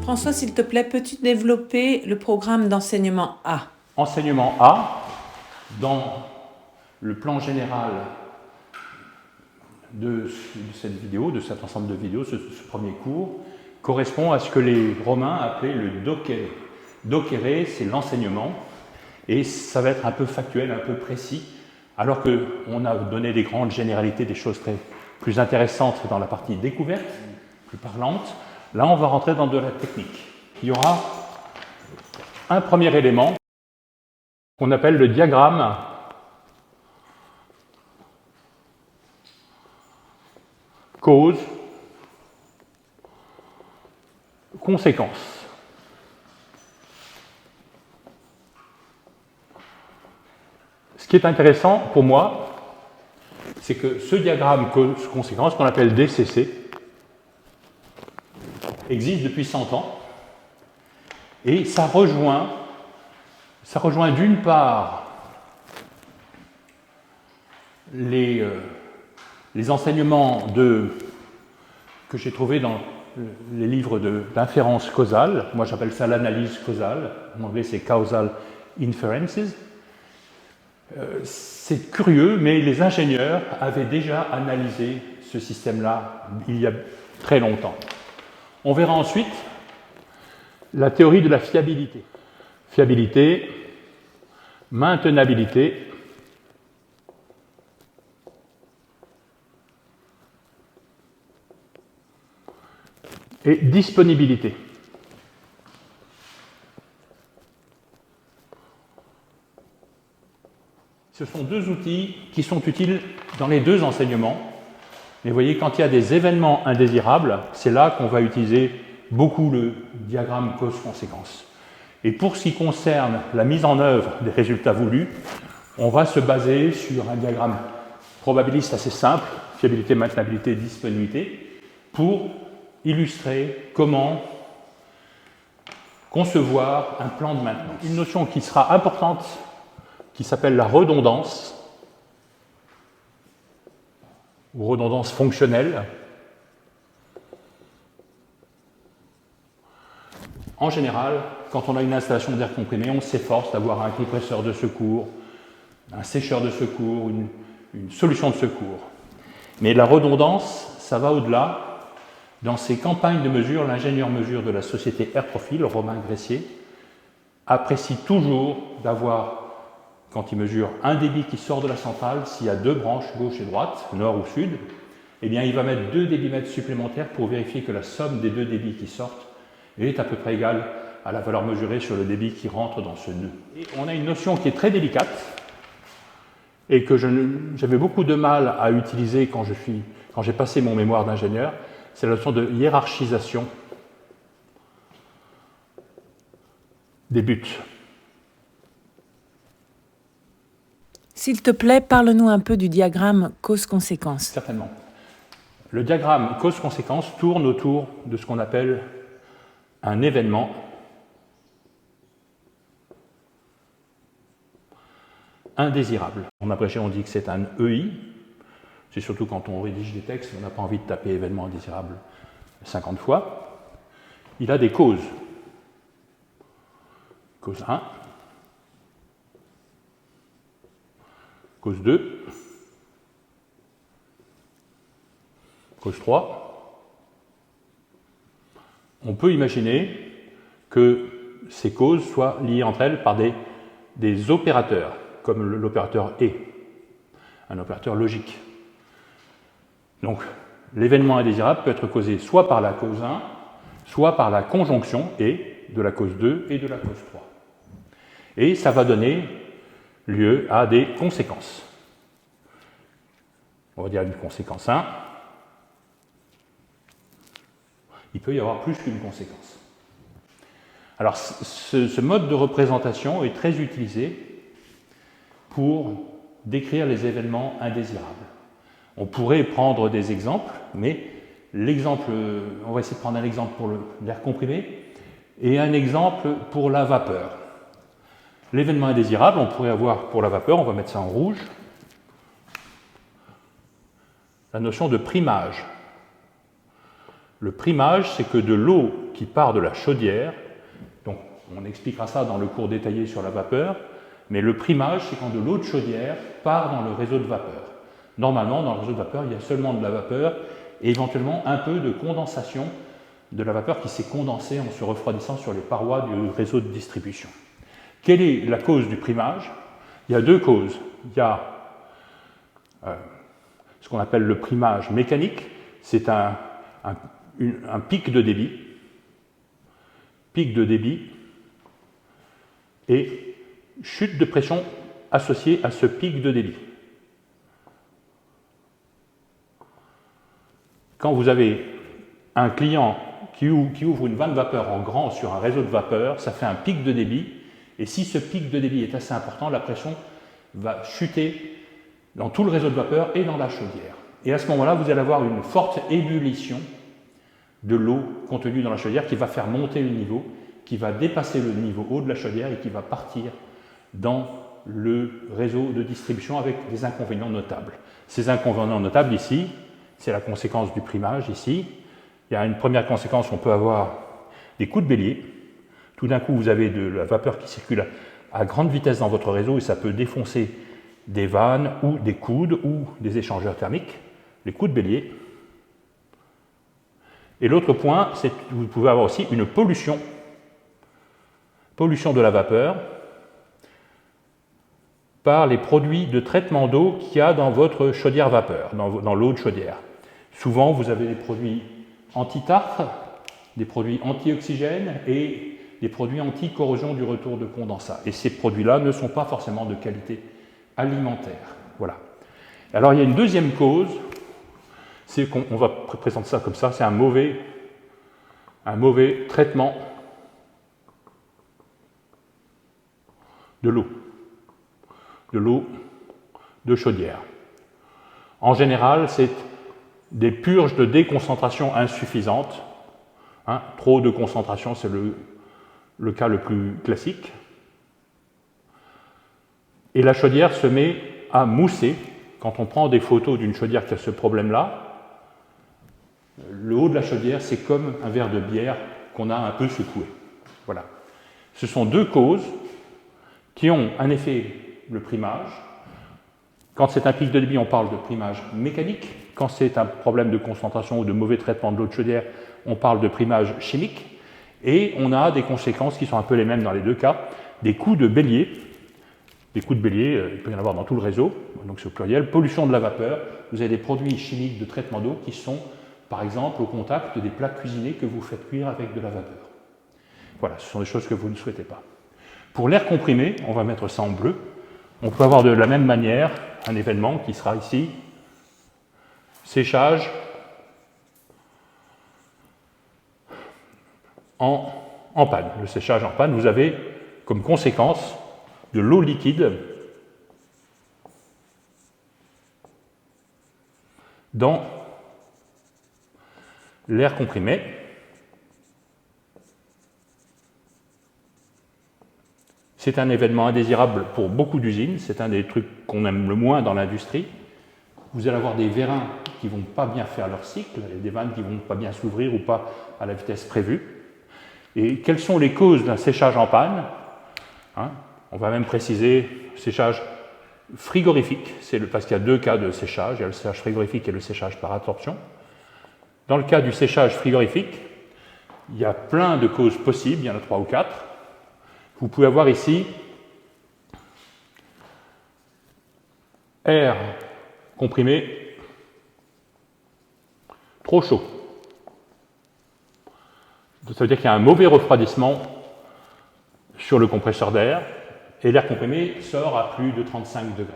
François, s'il te plaît, peux-tu développer le programme d'enseignement A? Enseignement A, dans le plan général de cette vidéo, de cet ensemble de vidéos, ce premier cours, correspond à ce que les Romains appelaient le docere. Docere, c'est l'enseignement, et ça va être un peu factuel, un peu précis, alors qu'on a donné des grandes généralités, des choses plus intéressantes dans la partie découverte, plus parlante. Là, on va rentrer dans de la technique. Il y aura un premier élément qu'on appelle le diagramme cause-conséquence. Ce qui est intéressant pour moi, c'est que ce diagramme cause-conséquence, qu'on appelle DCC, existe depuis 100 ans, et ça rejoint d'une part les enseignements que j'ai trouvés dans les livres d'inférence causale. Moi, j'appelle ça l'analyse causale. En anglais, c'est causal inferences. C'est curieux, mais les ingénieurs avaient déjà analysé ce système-là il y a très longtemps. On verra ensuite la théorie de la fiabilité. Fiabilité, maintenabilité, et disponibilité. Ce sont deux outils qui sont utiles dans les deux enseignements. Mais vous voyez, quand il y a des événements indésirables, c'est là qu'on va utiliser beaucoup le diagramme cause-conséquence. Et pour ce qui concerne la mise en œuvre des résultats voulus, on va se baser sur un diagramme probabiliste assez simple, fiabilité, maintenabilité, disponibilité, pour illustrer comment concevoir un plan de maintenance. Une notion qui sera importante, qui s'appelle la redondance, ou redondance fonctionnelle. En général, quand on a une installation d'air comprimé, on s'efforce d'avoir un compresseur de secours, un sécheur de secours, une solution de secours. Mais la redondance, ça va au-delà. Dans ses campagnes de mesure, l'ingénieur mesure de la société Airprofil, Romain Gressier, apprécie toujours d'avoir, quand il mesure un débit qui sort de la centrale, s'il y a deux branches, gauche et droite, nord ou sud, eh bien il va mettre 2 débitmètres supplémentaires pour vérifier que la somme des 2 débits qui sortent est à peu près égale à la valeur mesurée sur le débit qui rentre dans ce nœud. Et on a une notion qui est très délicate et que j'avais beaucoup de mal à utiliser quand j'ai passé mon mémoire d'ingénieur, c'est la notion de hiérarchisation des buts. S'il te plaît, parle-nous un peu du diagramme cause-conséquence. Certainement. Le diagramme cause-conséquence tourne autour de ce qu'on appelle un événement indésirable. En abrégé, on dit que c'est un EI. C'est surtout quand on rédige des textes, on n'a pas envie de taper événement indésirable 50 fois. Il a des causes. Cause 1, cause 2, cause 3. On peut imaginer que ces causes soient liées entre elles par des opérateurs, comme l'opérateur et, un opérateur logique. Donc, l'événement indésirable peut être causé soit par la cause 1, soit par la conjonction et de la cause 2 et de la cause 3. Et ça va donner lieu à des conséquences. On va dire une conséquence 1. Il peut y avoir plus qu'une conséquence. Alors, ce mode de représentation est très utilisé pour décrire les événements indésirables. On pourrait prendre des exemples, mais on va essayer de prendre un exemple pour l'air comprimé et un exemple pour la vapeur. L'événement indésirable, on pourrait avoir pour la vapeur, on va mettre ça en rouge, la notion de primage. Le primage, c'est que de l'eau qui part de la chaudière, donc on expliquera ça dans le cours détaillé sur la vapeur, mais le primage, c'est quand de l'eau de chaudière part dans le réseau de vapeur. Normalement, dans le réseau de vapeur, il y a seulement de la vapeur et éventuellement un peu de condensation de la vapeur qui s'est condensée en se refroidissant sur les parois du réseau de distribution. Quelle est la cause du primage? Il y a deux causes. Il y a ce qu'on appelle le primage mécanique, c'est un pic de débit et chute de pression associée à ce pic de débit. Quand vous avez un client qui ouvre une vanne vapeur en grand sur un réseau de vapeur, ça fait un pic de débit, et si ce pic de débit est assez important, la pression va chuter dans tout le réseau de vapeur et dans la chaudière. Et à ce moment-là, vous allez avoir une forte ébullition de l'eau contenue dans la chaudière qui va faire monter le niveau, qui va dépasser le niveau haut de la chaudière et qui va partir dans le réseau de distribution avec des inconvénients notables. Ces inconvénients notables ici, c'est la conséquence du primage ici. Il y a une première conséquence, on peut avoir des coups de bélier. Tout d'un coup, vous avez de la vapeur qui circule à grande vitesse dans votre réseau et ça peut défoncer des vannes ou des coudes ou des échangeurs thermiques, les coups de bélier. Et l'autre point, c'est que vous pouvez avoir aussi une pollution de la vapeur par les produits de traitement d'eau qu'il y a dans votre chaudière vapeur, dans l'eau de chaudière. Souvent, vous avez des produits anti-tartre, des produits anti-oxygène et des produits anti-corrosion du retour de condensat. Et ces produits-là ne sont pas forcément de qualité alimentaire. Voilà. Alors, il y a une deuxième cause, c'est qu'on va présenter ça comme ça, c'est un mauvais traitement de l'eau de chaudière. En général, c'est des purges de déconcentration insuffisantes. Trop de concentration, c'est le cas le plus classique. Et la chaudière se met à mousser. Quand on prend des photos d'une chaudière qui a ce problème-là, le haut de la chaudière, c'est comme un verre de bière qu'on a un peu secoué. Voilà. Ce sont deux causes qui ont un effet, le primage. Quand c'est un pic de débit, on parle de primage mécanique. Quand c'est un problème de concentration ou de mauvais traitement de l'eau de chaudière, on parle de primage chimique. Et on a des conséquences qui sont un peu les mêmes dans les deux cas. Des coups de bélier. Des coups de bélier, il peut y en avoir dans tout le réseau, donc c'est au pluriel. Pollution de la vapeur. Vous avez des produits chimiques de traitement d'eau qui sont, par exemple, au contact des plats cuisinés que vous faites cuire avec de la vapeur. Voilà, ce sont des choses que vous ne souhaitez pas. Pour l'air comprimé, on va mettre ça en bleu. On peut avoir de la même manière un événement qui sera ici, séchage en panne. Le séchage en panne, vous avez comme conséquence de l'eau liquide dans l'air comprimé. C'est un événement indésirable pour beaucoup d'usines, c'est un des trucs qu'on aime le moins dans l'industrie. Vous allez avoir des vérins qui ne vont pas bien faire leur cycle, des vannes qui ne vont pas bien s'ouvrir ou pas à la vitesse prévue. Et quelles sont les causes d'un séchage en panne? On va même préciser séchage frigorifique, parce qu'il y a deux cas de séchage, il y a le séchage frigorifique et le séchage par absorption. Dans le cas du séchage frigorifique, il y a plein de causes possibles, il y en a 3 ou 4. Vous pouvez avoir ici air comprimé trop chaud. Ça veut dire qu'il y a un mauvais refroidissement sur le compresseur d'air et l'air comprimé sort à plus de 35 degrés.